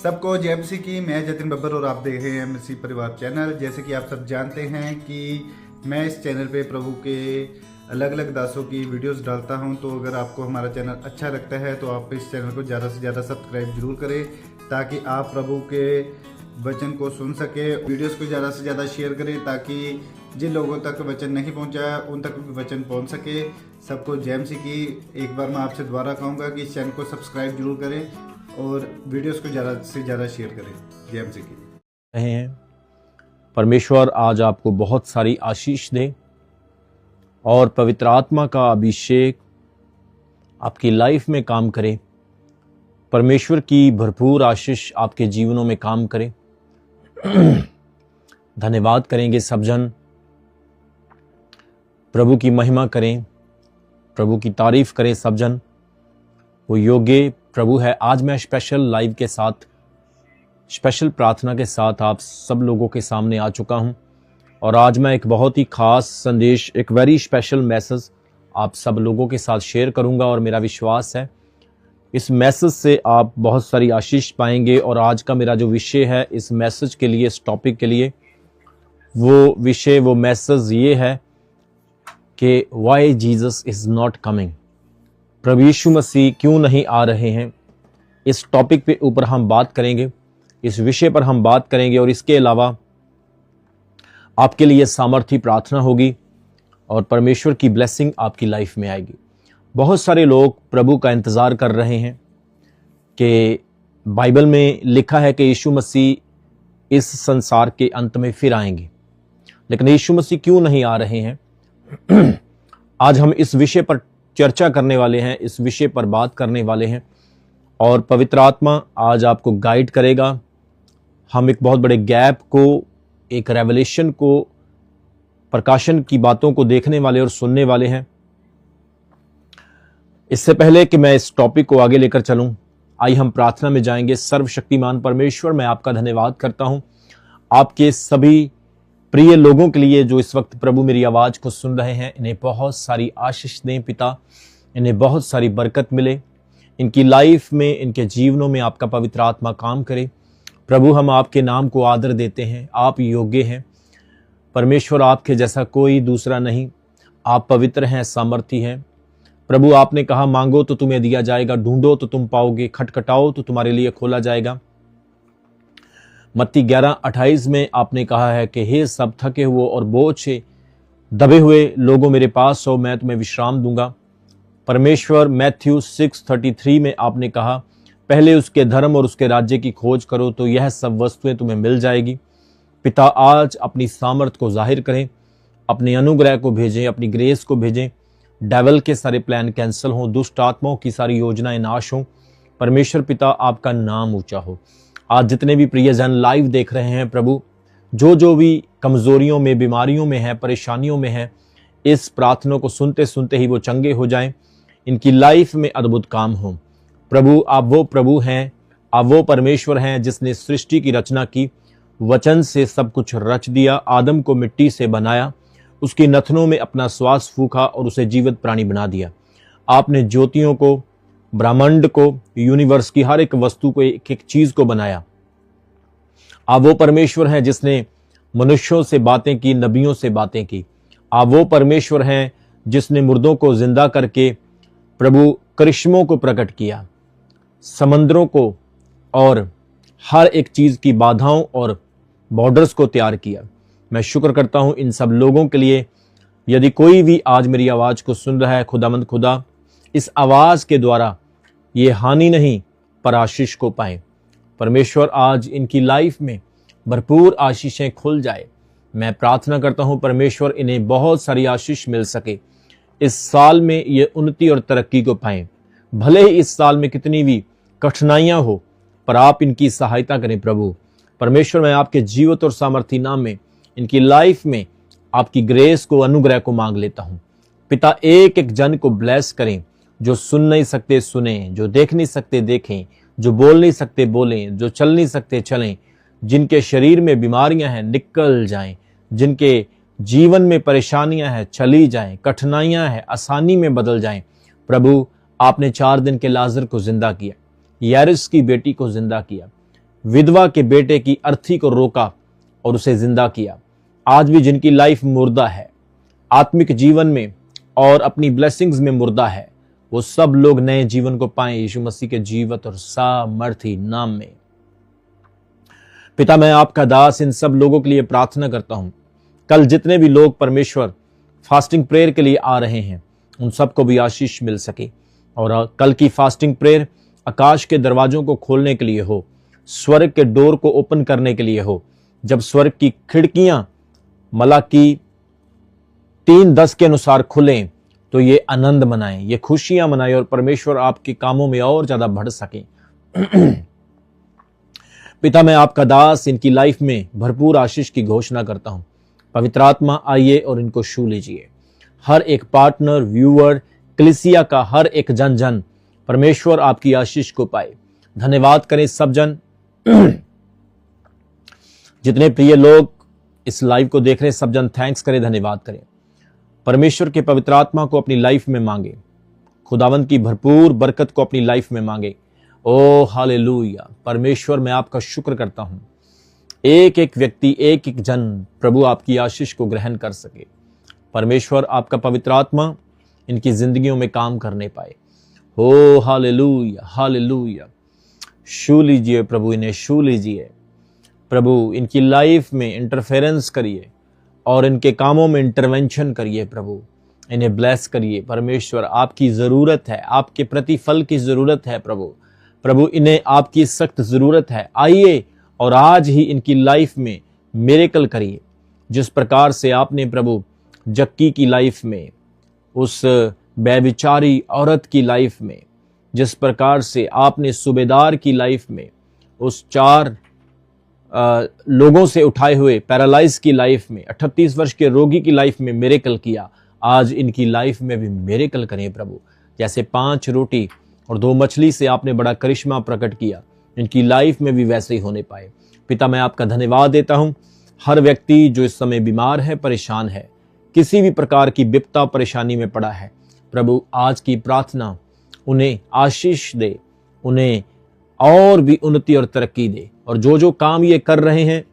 सबको जय मसीह की। मैं जतिन बब्बर और आप देख रहे हैं मसीह परिवार चैनल। जैसे कि आप सब जानते हैं कि मैं इस चैनल पे प्रभु के अलग अलग दासों की वीडियोस डालता हूं, तो अगर आपको हमारा चैनल अच्छा लगता है तो आप इस चैनल को ज़्यादा से ज़्यादा सब्सक्राइब जरूर करें, ताकि आप प्रभु के वचन को सुन सके। वीडियोस को ज़्यादा से ज़्यादा शेयर करें ताकि जिन लोगों तक वचन नहीं पहुंचा उन तक भी वचन पहुंच सके। सबको जय मसीह की। एक बार मैं आपसे दोबारा कहूँगा कि इस चैनल को सब्सक्राइब जरूर करें और वीडियोस को ज़्यादा से ज़्यादा शेयर करें। जय मसीह की। रहे हैं परमेश्वर आज आपको बहुत सारी आशीष दे और पवित्र आत्मा का अभिषेक आपकी लाइफ में काम करे। परमेश्वर की भरपूर आशीष आपके जीवनों में काम करे। धन्यवाद करेंगे सब जन, प्रभु की महिमा करें, प्रभु की तारीफ करें सब जन। वो योग्य प्रभु है। आज मैं स्पेशल लाइव के साथ, स्पेशल प्रार्थना के साथ आप सब लोगों के सामने आ चुका हूं और आज मैं एक बहुत ही खास संदेश, एक वेरी स्पेशल मैसेज आप सब लोगों के साथ शेयर करूंगा और मेरा विश्वास है इस मैसेज से आप बहुत सारी आशीष पाएंगे। और आज का मेरा जो विषय है इस मैसेज के लिए, इस टॉपिक के लिए, वो विषय, वो मैसेज ये है कि why Jesus is not coming, प्रभु यीशु मसीह क्यों नहीं आ रहे हैं। इस टॉपिक पे ऊपर हम बात करेंगे, इस विषय पर हम बात करेंगे और इसके अलावा आपके लिए सामर्थी प्रार्थना होगी और परमेश्वर की ब्लेसिंग आपकी लाइफ में आएगी। बहुत सारे लोग प्रभु का इंतज़ार कर रहे हैं कि बाइबल में लिखा है कि यीशु मसीह इस संसार के अंत में फिर आएंगे, लेकिन यीशु मसीह क्यों नहीं आ रहे हैं। आज हम इस विषय पर चर्चा करने वाले हैं, इस विषय पर बात करने वाले हैं और पवित्र आत्मा आज आपको गाइड करेगा। हम एक बहुत बड़े गैप को, एक रेवलेशन को, प्रकाशन की बातों को देखने वाले और सुनने वाले हैं। इससे पहले कि मैं इस टॉपिक को आगे लेकर चलूं, आइए हम प्रार्थना में जाएंगे। सर्वशक्तिमान परमेश्वर, मैं आपका धन्यवाद करता हूं आपके सभी प्रिय लोगों के लिए जो इस वक्त प्रभु मेरी आवाज को सुन रहे हैं। इन्हें बहुत सारी आशीष दें पिता, इन्हें बहुत सारी बरकत मिले, इनकी लाइफ में, इनके जीवनों में आपका पवित्र आत्मा काम करे। प्रभु हम आपके नाम को आदर देते हैं, आप योग्य हैं परमेश्वर, आपके जैसा कोई दूसरा नहीं। आप पवित्र हैं, सामर्थी हैं। प्रभु आपने कहा मांगो तो तुम्हें दिया जाएगा, ढूंढो तो तुम पाओगे, खटखटाओ तो तुम्हारे लिए खोला जाएगा। मत्ती 11:28 में आपने कहा है कि हे सब थके हुए और बोझ से दबे हुए लोगों मेरे पास आओ, मैं तुम्हें विश्राम दूंगा। परमेश्वर मैथ्यू 6:33 में आपने कहा पहले उसके धर्म और उसके राज्य की खोज करो तो यह सब वस्तुएं तुम्हें मिल जाएगी। पिता आज अपनी सामर्थ को जाहिर करें, अपने अनुग्रह को भेजें, अपनी ग्रेस को भेजें। डेविल के सारे प्लान कैंसिल हों, दुष्ट आत्माओं की सारी योजनाएं नाश हों। परमेश्वर पिता आपका नाम ऊंचा हो। आज जितने भी प्रियजन लाइव देख रहे हैं प्रभु, जो भी कमजोरियों में, बीमारियों में है, परेशानियों में है, इस प्रार्थना को सुनते सुनते ही वो चंगे हो जाएं, इनकी लाइफ में अद्भुत काम हो। प्रभु आप वो प्रभु हैं, आप वो परमेश्वर हैं जिसने सृष्टि की रचना की, वचन से सब कुछ रच दिया, आदम को मिट्टी से बनाया, उसकी नथनों में अपना श्वास फूका और उसे जीवित प्राणी बना दिया। आपने ज्योतियों को, ब्रह्मांड को, यूनिवर्स की हर एक वस्तु को, एक एक चीज को बनाया। आप वो परमेश्वर हैं जिसने मनुष्यों से बातें की, नबियों से बातें की। आप वो परमेश्वर हैं जिसने मुर्दों को जिंदा करके प्रभु करिश्मों को प्रकट किया, समंदरों को और हर एक चीज की बाधाओं और बॉर्डर्स को तैयार किया। मैं शुक्र करता हूं इन सब लोगों के लिए। यदि कोई भी आज मेरी आवाज को सुन रहा है, खुदामंद खुदा इस आवाज के द्वारा ये हानि नहीं पर आशीष को पाए। परमेश्वर आज इनकी लाइफ में भरपूर आशीषें खुल जाए। मैं प्रार्थना करता हूं परमेश्वर इन्हें बहुत सारी आशीष मिल सके। इस साल में ये उन्नति और तरक्की को पाएं। भले ही इस साल में कितनी भी कठिनाइयां हो, पर आप इनकी सहायता करें प्रभु। परमेश्वर मैं आपके जीवित और सामर्थी नाम में इनकी लाइफ में आपकी ग्रेस को, अनुग्रह को मांग लेता हूं। पिता एक एक जन को ब्लेस करें, जो सुन नहीं सकते सुने, जो देख नहीं सकते देखें, जो बोल नहीं सकते बोलें, जो चल नहीं सकते चलें, जिनके शरीर में बीमारियां हैं निकल जाएं, जिनके जीवन में परेशानियां हैं चली जाएं, कठिनाइयां हैं आसानी में बदल जाएं। प्रभु आपने 4 दिन के लाजर को जिंदा किया, यारिस की बेटी को जिंदा किया, विधवा के बेटे की अर्थी को रोका और उसे जिंदा किया। आज भी जिनकी लाइफ मुर्दा है, आत्मिक जीवन में और अपनी ब्लेसिंग्स में मुर्दा है, वो सब लोग नए जीवन को पाएं यीशु मसीह के जीवत और सामर्थी नाम में। पिता, मैं आपका दास इन सब लोगों के लिए प्रार्थना करता हूं। कल जितने भी लोग परमेश्वर फास्टिंग प्रेयर के लिए आ रहे हैं, उन सबको भी आशीष मिल सके। और कल की फास्टिंग प्रेयर आकाश के दरवाजों को खोलने के लिए हो, स्वर्ग के डोर को ओपन करने के लिए हो। जब स्वर्ग की खिड़कियां मलाकी 3:10 के अनुसार खुलें तो ये आनंद मनाएं, ये खुशियां मनाएं और परमेश्वर आपके कामों में और ज्यादा बढ़ सके। पिता, मैं आपका दास इनकी लाइफ में भरपूर आशीष की घोषणा करता हूं। पवित्र आत्मा आइए और इनको छू लीजिए। हर एक पार्टनर, व्यूअर, कलीसिया का हर एक जन जन परमेश्वर आपकी आशीष को पाए। धन्यवाद करें सब जन। जितने प्रिय लोग इस लाइव को देख रहे हैं, सब जन थैंक्स करें, धन्यवाद करें। परमेश्वर के पवित्र आत्मा को अपनी लाइफ में मांगे, खुदावंद की भरपूर बरकत को अपनी लाइफ में मांगे। ओ हालेलुया। परमेश्वर, मैं आपका शुक्र करता हूं, एक एक व्यक्ति, एक एक जन प्रभु आपकी आशीष को ग्रहण कर सके। परमेश्वर, आपका पवित्र आत्मा इनकी जिंदगियों में काम करने पाए। ओ हालेलुया, हालेलुया। छू लीजिए प्रभु, इन्हें छू लीजिए प्रभु। इनकी लाइफ में इंटरफेरेंस करिए और इनके कामों में इंटरवेंशन करिए प्रभु। इन्हें ब्लेस करिए। परमेश्वर, आपकी जरूरत है, आपके प्रतिफल की जरूरत है प्रभु। प्रभु, इन्हें आपकी सख्त जरूरत है। आइए और आज ही इनकी लाइफ में मिरेकल करिए। जिस प्रकार से आपने प्रभु जक्की की लाइफ में, उस बेविचारी औरत की लाइफ में, जिस प्रकार से आपने सूबेदार की लाइफ में, उस 4 लोगों से उठाए हुए पैरालाइज की लाइफ में, 38 वर्ष के रोगी की लाइफ में मिरेकल किया, आज इनकी लाइफ में भी मिरेकल करें प्रभु। जैसे 5 रोटी और 2 मछली से आपने बड़ा करिश्मा प्रकट किया, इनकी लाइफ में भी वैसे ही होने पाए। पिता, मैं आपका धन्यवाद देता हूं। हर व्यक्ति जो इस समय बीमार है, परेशान है, किसी भी प्रकार की विपदा परेशानी में पड़ा है, प्रभु आज की प्रार्थना उन्हें आशीष दे, उन्हें और भी उन्नति और तरक्की दे। और जो जो काम ये कर रहे हैं,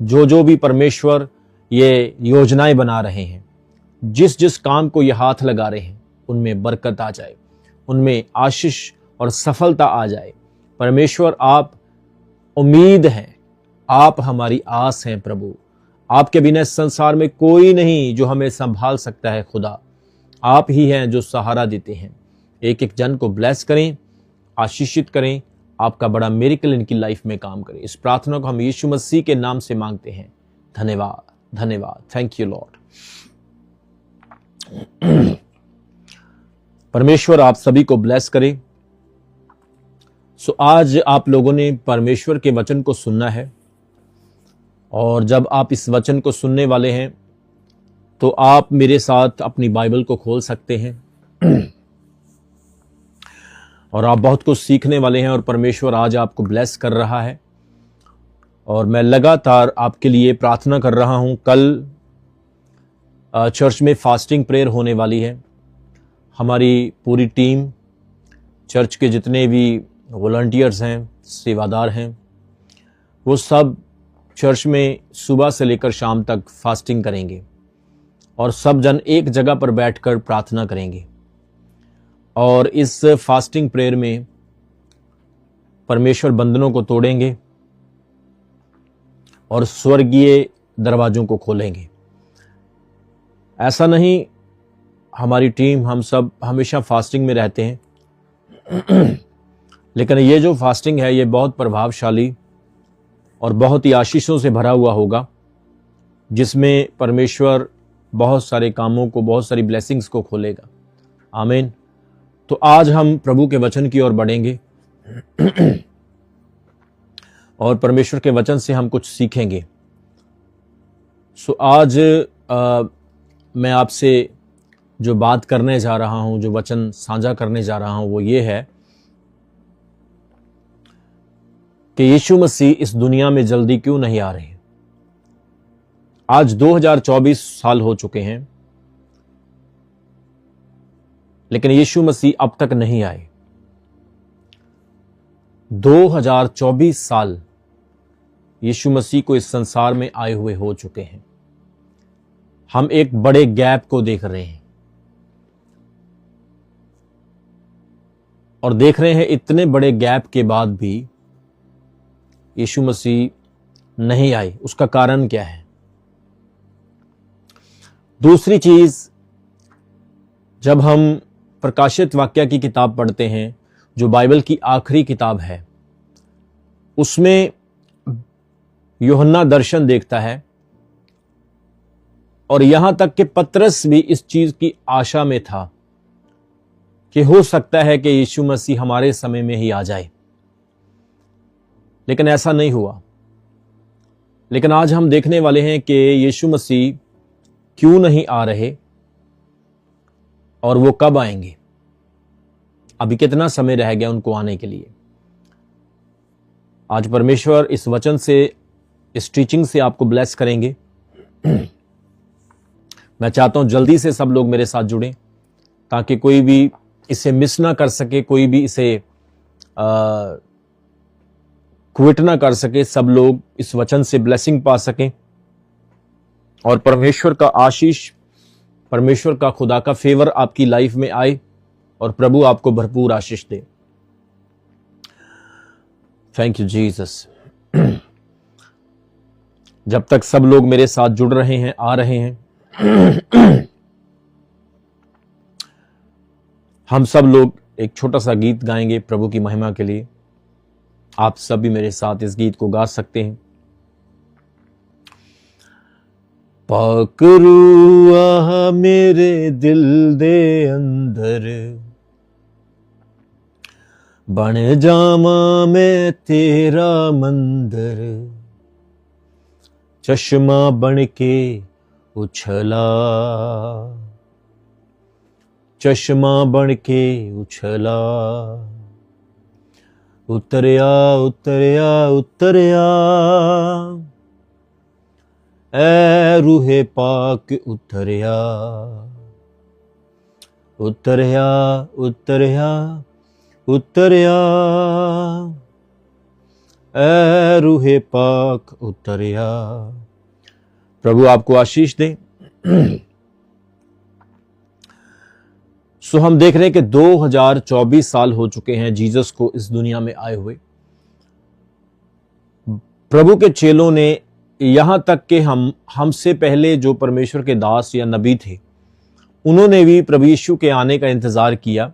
जो जो भी परमेश्वर ये योजनाएं बना रहे हैं, जिस जिस काम को ये हाथ लगा रहे हैं, उनमें बरकत आ जाए, उनमें आशीष और सफलता आ जाए। परमेश्वर, आप उम्मीद हैं, आप हमारी आस हैं प्रभु। आपके बिना इस संसार में कोई नहीं जो हमें संभाल सकता है। खुदा, आप ही हैं जो सहारा देते हैं। एक एक जन को ब्लेस करें, आशीषित करें। आपका बड़ा मिरेकल इनकी लाइफ में काम करे। इस प्रार्थना को हम यीशु मसीह के नाम से मांगते हैं। धन्यवाद, धन्यवाद। Thank you Lord. परमेश्वर आप सभी को ब्लेस करे। आज आप लोगों ने परमेश्वर के वचन को सुनना है, और जब आप इस वचन को सुनने वाले हैं तो आप मेरे साथ अपनी बाइबल को खोल सकते हैं और आप बहुत कुछ सीखने वाले हैं। और परमेश्वर आज आपको ब्लेस कर रहा है, और मैं लगातार आपके लिए प्रार्थना कर रहा हूं। कल चर्च में फास्टिंग प्रेयर होने वाली है। हमारी पूरी टीम, चर्च के जितने भी वॉलंटियर्स हैं, सेवादार हैं, वो सब चर्च में सुबह से लेकर शाम तक फास्टिंग करेंगे, और सब जन एक जगह पर बैठकर प्रार्थना करेंगे। और इस फास्टिंग प्रेयर में परमेश्वर बंधनों को तोड़ेंगे और स्वर्गीय दरवाजों को खोलेंगे। ऐसा नहीं, हमारी टीम, हम सब हमेशा फास्टिंग में रहते हैं लेकिन ये जो फास्टिंग है, ये बहुत प्रभावशाली और बहुत ही आशीषों से भरा हुआ होगा, जिसमें परमेश्वर बहुत सारे कामों को, बहुत सारी ब्लेसिंग्स को खोलेगा। आमीन। तो आज हम प्रभु के वचन की ओर बढ़ेंगे और परमेश्वर के वचन से हम कुछ सीखेंगे। आज मैं आपसे जो बात करने जा रहा हूं, जो वचन साझा करने जा रहा हूं, वो ये है कि यीशु मसीह इस दुनिया में जल्दी क्यों नहीं आ रहे। आज 2024 साल हो चुके हैं, लेकिन यीशु मसीह अब तक नहीं आए। 2024 साल यीशु मसीह को इस संसार में आए हुए हो चुके हैं। हम एक बड़े गैप को देख रहे हैं और देख रहे हैं इतने बड़े गैप के बाद भी यीशु मसीह नहीं आए। उसका कारण क्या है? दूसरी चीज, जब हम प्रकाशित वाक्य की किताब पढ़ते हैं जो बाइबल की आखिरी किताब है, उसमें यूहन्ना दर्शन देखता है और यहां तक कि पतरस भी इस चीज की आशा में था कि हो सकता है कि यीशु मसीह हमारे समय में ही आ जाए, लेकिन ऐसा नहीं हुआ। लेकिन आज हम देखने वाले हैं कि यीशु मसीह क्यों नहीं आ रहे और वो कब आएंगे, अभी कितना समय रह गया उनको आने के लिए। आज परमेश्वर इस वचन से, इस टीचिंग से आपको ब्लेस करेंगे। मैं चाहता हूं जल्दी से सब लोग मेरे साथ जुड़ें ताकि कोई भी इसे मिस ना कर सके, कोई भी इसे क्विट ना कर सके। सब लोग इस वचन से ब्लेसिंग पा सकें और परमेश्वर का आशीष, परमेश्वर का, खुदा का फेवर आपकी लाइफ में आए और प्रभु आपको भरपूर आशीष दे। Thank you Jesus. जब तक सब लोग मेरे साथ जुड़ रहे हैं, आ रहे हैं, हम सब लोग एक छोटा सा गीत गाएंगे प्रभु की महिमा के लिए। आप सब भी मेरे साथ इस गीत को गा सकते हैं। पाक रूह मेरे दिल दे अंदर, बन जामा मैं तेरा मंदिर, चश्मा बन के उछला, चश्मा बन के उछला, उतरया उतरया उतरया, ऐ रूहे पाक उतरया, उतरया उतरया उतरया, ऐ रूहे पाक उतरया। प्रभु आपको आशीष दे। सो हम देख रहे हैं कि 2024 साल हो चुके हैं जीसस को इस दुनिया में आए हुए। प्रभु के चेलों ने, यहां तक कि हमसे पहले जो परमेश्वर के दास या नबी थे, उन्होंने भी प्रभु यीशु के आने का इंतजार किया,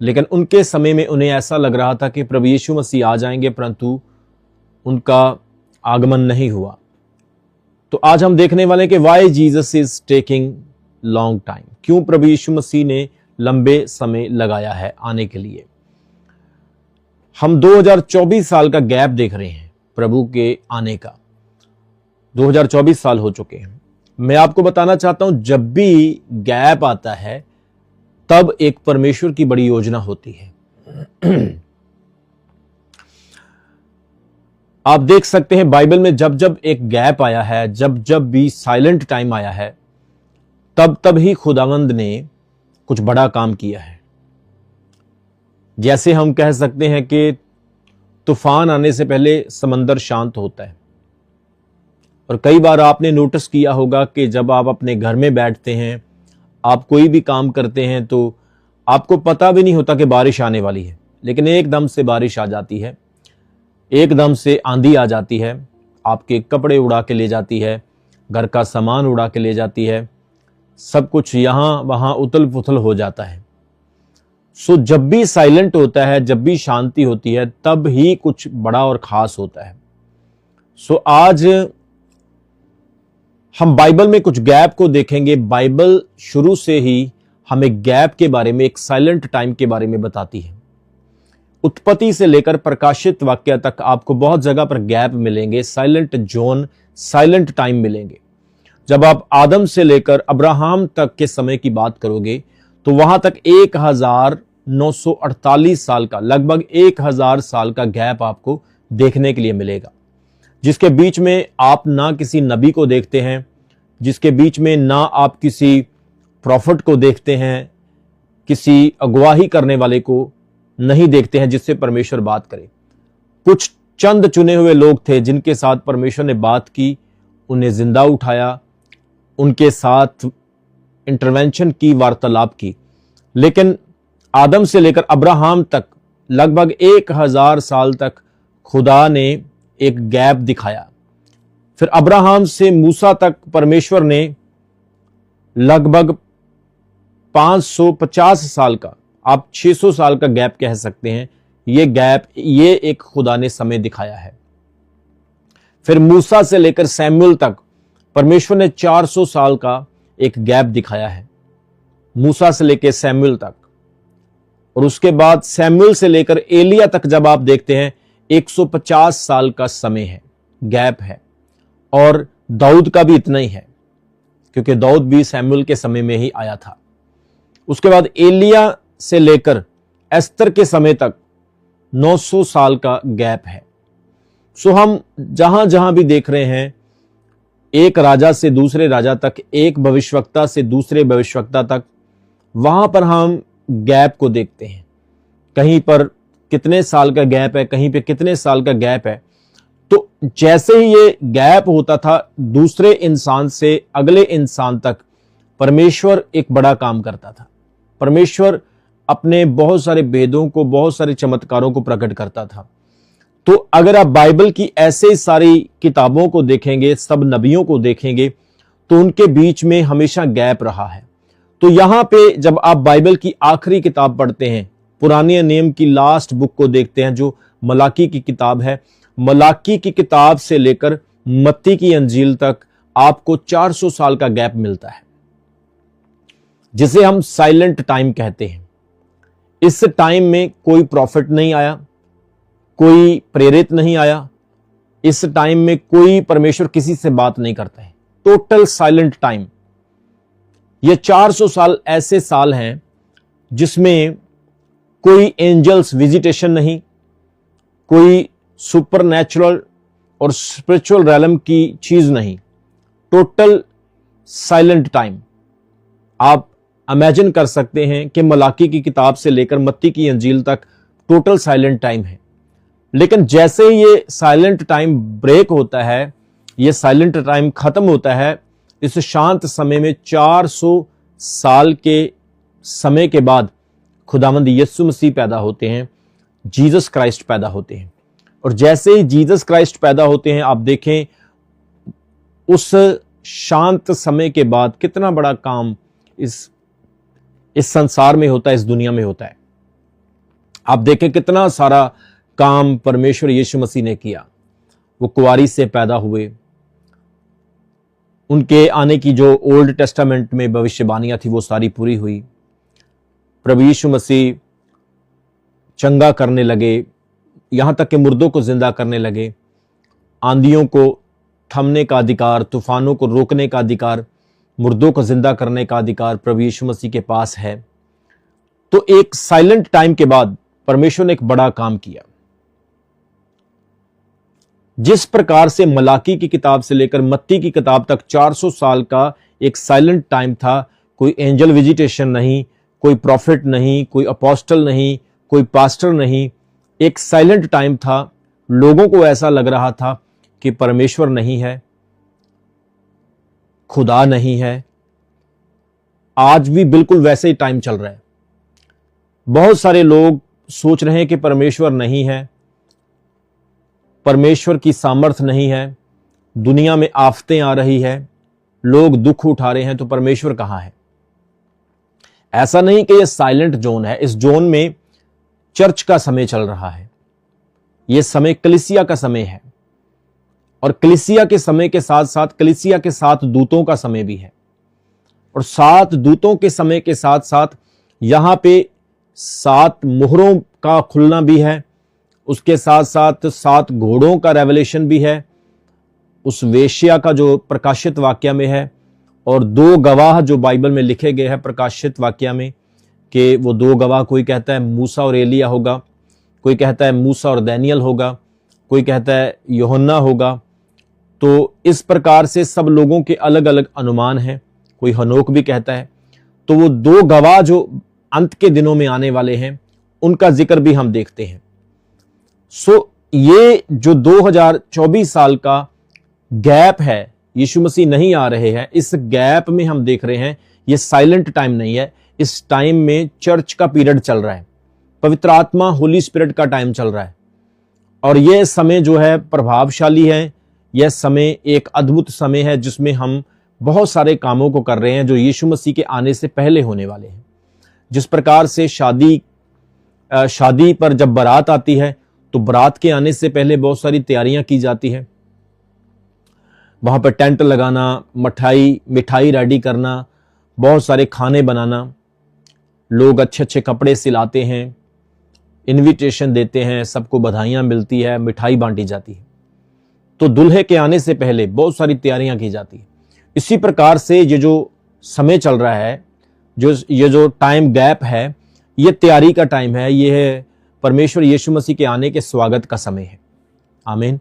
लेकिन उनके समय में उन्हें ऐसा लग रहा था कि प्रभु यीशु मसीह आ जाएंगे, परंतु उनका आगमन नहीं हुआ। तो आज हम देखने वाले हैं कि why Jesus is taking long time, क्यों प्रभु यीशु मसीह ने लंबे समय लगाया है आने के लिए। हम 2024 साल का गैप देख रहे हैं प्रभु के आने का। 2024 साल हो चुके हैं। मैं आपको बताना चाहता हूं, जब भी गैप आता है तब एक परमेश्वर की बड़ी योजना होती है। आप देख सकते हैं बाइबल में जब जब एक गैप आया है, जब जब भी साइलेंट टाइम आया है, तब तब ही खुदावंद ने कुछ बड़ा काम किया है। जैसे हम कह सकते हैं कि तूफान आने से पहले समंदर शांत होता है। और कई बार आपने नोटिस किया होगा कि जब आप अपने घर में बैठते हैं, आप कोई भी काम करते हैं, तो आपको पता भी नहीं होता कि बारिश आने वाली है, लेकिन एकदम से बारिश आ जाती है, एकदम से आंधी आ जाती है, आपके कपड़े उड़ा के ले जाती है, घर का सामान उड़ा के ले जाती है, सब कुछ यहां वहां उथल पुथल हो जाता है। सो जब भी साइलेंट होता है, जब भी शांति होती है, तब ही कुछ बड़ा और खास होता है। सो आज हम बाइबल में कुछ गैप को देखेंगे। बाइबल शुरू से ही हमें गैप के बारे में, एक साइलेंट टाइम के बारे में बताती है। उत्पत्ति से लेकर प्रकाशित वाक्य तक आपको बहुत जगह पर गैप मिलेंगे, साइलेंट जोन, साइलेंट टाइम मिलेंगे। जब आप आदम से लेकर अब्राहम तक के समय की बात करोगे तो वहां तक 1948 साल का, लगभग 1000 साल का गैप आपको देखने के लिए मिलेगा, जिसके बीच में आप ना किसी नबी को देखते हैं, जिसके बीच में ना आप किसी प्रॉफिट को देखते हैं, किसी अगुवाही करने वाले को नहीं देखते हैं जिससे परमेश्वर बात करे। कुछ चंद चुने हुए लोग थे जिनके साथ परमेश्वर ने बात की, उन्हें जिंदा उठाया, उनके साथ इंटरवेंशन की, वार्तालाप की। लेकिन आदम से लेकर अब्राहम तक लगभग 1000 साल तक खुदा ने एक गैप दिखाया। फिर अब्राहम से मूसा तक परमेश्वर ने लगभग 550 साल का, आप 600 साल का गैप कह सकते हैं, ये गैप, ये एक खुदा ने समय दिखाया है। फिर मूसा से लेकर सैमुअल तक परमेश्वर ने 400 साल का एक गैप दिखाया है, मूसा से लेकर सैमुअल तक। और उसके बाद सैमुअल से लेकर एलिया तक जब आप देखते हैं 150 साल का समय है, गैप है। और दाऊद का भी इतना ही है, क्योंकि दाऊद भी सैमुअल के समय में ही आया था। उसके बाद एलिया से लेकर एस्तर के समय तक 900 साल का गैप है। सो हम जहां जहां भी देख रहे हैं, एक राजा से दूसरे राजा तक, एक भविष्यवक्ता से दूसरे भविष्यवक्ता तक, वहां पर हम गैप को देखते हैं। कहीं पर कितने साल का गैप है, कहीं पे कितने साल का गैप है। तो जैसे ही ये गैप होता था दूसरे इंसान से अगले इंसान तक, परमेश्वर एक बड़ा काम करता था। परमेश्वर अपने बहुत सारे भेदों को, बहुत सारे चमत्कारों को प्रकट करता था। तो अगर आप बाइबल की ऐसे सारी किताबों को देखेंगे, सब नबियों को देखेंगे, तो उनके बीच में हमेशा गैप रहा है। तो यहां पे जब आप बाइबल की आखिरी किताब पढ़ते हैं, पुराने नियम की लास्ट बुक को देखते हैं जो मलाकी की किताब है, मलाकी की किताब से लेकर मत्ती की अंजील तक आपको 400 साल का गैप मिलता है, जिसे हम साइलेंट टाइम कहते हैं। इस टाइम में कोई प्रॉफिट नहीं आया, कोई प्रेरित नहीं आया, इस टाइम में कोई परमेश्वर किसी से बात नहीं करता है, टोटल साइलेंट टाइम। ये 400 साल ऐसे साल हैं जिसमें कोई एंजल्स विजिटेशन नहीं, कोई सुपरनैचुरल और स्पिरिचुअल रैलम की चीज नहीं, टोटल साइलेंट टाइम। आप इमेजिन कर सकते हैं कि मलाकी की किताब से लेकर मत्ती की अंजील तक टोटल साइलेंट टाइम है। लेकिन जैसे ही ये साइलेंट टाइम ब्रेक होता है, ये साइलेंट टाइम खत्म होता है, इस शांत समय में 400 साल के समय के बाद खुदावंद यीशु मसीह पैदा होते हैं, जीसस क्राइस्ट पैदा होते हैं। और जैसे ही जीसस क्राइस्ट पैदा होते हैं, आप देखें उस शांत समय के बाद कितना बड़ा काम इस संसार में होता है, इस दुनिया में होता है। आप देखें कितना सारा काम परमेश्वर यीशु मसीह ने किया। वो कुंवारी से पैदा हुए, उनके आने की जो ओल्ड टेस्टामेंट में भविष्यवाणियां थी वो सारी पूरी हुई। प्रभु यीशु मसीह चंगा करने लगे, यहां तक कि मुर्दों को जिंदा करने लगे। आंधियों को थमने का अधिकार, तूफानों को रोकने का अधिकार, मुर्दों को जिंदा करने का अधिकार प्रभु यीशु मसीह के पास है। तो एक साइलेंट टाइम के बाद परमेश्वर ने एक बड़ा काम किया। जिस प्रकार से मलाकी की किताब से लेकर मत्ती की किताब तक 400 साल का एक साइलेंट टाइम था, कोई एंजल विजिटेशन नहीं, कोई प्रॉफिट नहीं, कोई अपोस्टल नहीं, कोई पास्टर नहीं, एक साइलेंट टाइम था। लोगों को ऐसा लग रहा था कि परमेश्वर नहीं है, खुदा नहीं है। आज भी बिल्कुल वैसे ही टाइम चल रहा है। बहुत सारे लोग सोच रहे हैं कि परमेश्वर नहीं है, परमेश्वर की सामर्थ नहीं है, दुनिया में आफतें आ रही है, लोग दुख उठा रहे हैं, तो परमेश्वर कहां है। ऐसा नहीं कि यह साइलेंट जोन है, इस जोन में चर्च का समय चल रहा है। यह समय कलीसिया का समय है, और कलीसिया के समय के साथ साथ कलीसिया के 7 दूतों का समय भी है। और 7 दूतों के समय के साथ साथ यहां पे 7 मोहरों का खुलना भी है, उसके साथ साथ 7 घोड़ों का रेवलेशन भी है, उस वेश्या का जो प्रकाशित वाक्य में है, और 2 गवाह जो बाइबल में लिखे गए हैं प्रकाशित वाक्य में, कि वो 2 गवाह, कोई कहता है मूसा और एलिया होगा, कोई कहता है मूसा और दानियल होगा, कोई कहता है यूहन्ना होगा। तो इस प्रकार से सब लोगों के अलग अलग अनुमान हैं, कोई हनोक भी कहता है। तो वो 2 गवाह जो अंत के दिनों में आने वाले हैं, उनका जिक्र भी हम देखते हैं। सो ये जो 2024 साल का गैप है, यीशु मसीह नहीं आ रहे हैं, इस गैप में हम देख रहे हैं ये साइलेंट टाइम नहीं है, इस टाइम में चर्च का पीरियड चल रहा है, पवित्र आत्मा होली स्पिरिट का टाइम चल रहा है। और यह समय जो है प्रभावशाली है, यह समय एक अद्भुत समय है जिसमें हम बहुत सारे कामों को कर रहे हैं जो यीशु मसीह के आने से पहले होने वाले हैं। जिस प्रकार से शादी पर जब बारात आती है तो बारात के आने से पहले बहुत सारी तैयारियां की जाती है, वहां पर टेंट लगाना, मिठाई रेडी करना, बहुत सारे खाने बनाना, लोग अच्छे अच्छे कपड़े सिलाते हैं, इनविटेशन देते हैं, सबको बधाइयां मिलती है, मिठाई बांटी जाती है। तो दूल्हे के आने से पहले बहुत सारी तैयारियां की जाती है। इसी प्रकार से ये जो समय चल रहा है, ये जो टाइम गैप है, ये तैयारी का टाइम है, ये है परमेश्वर यीशु मसीह के आने के स्वागत का समय है। आमीन।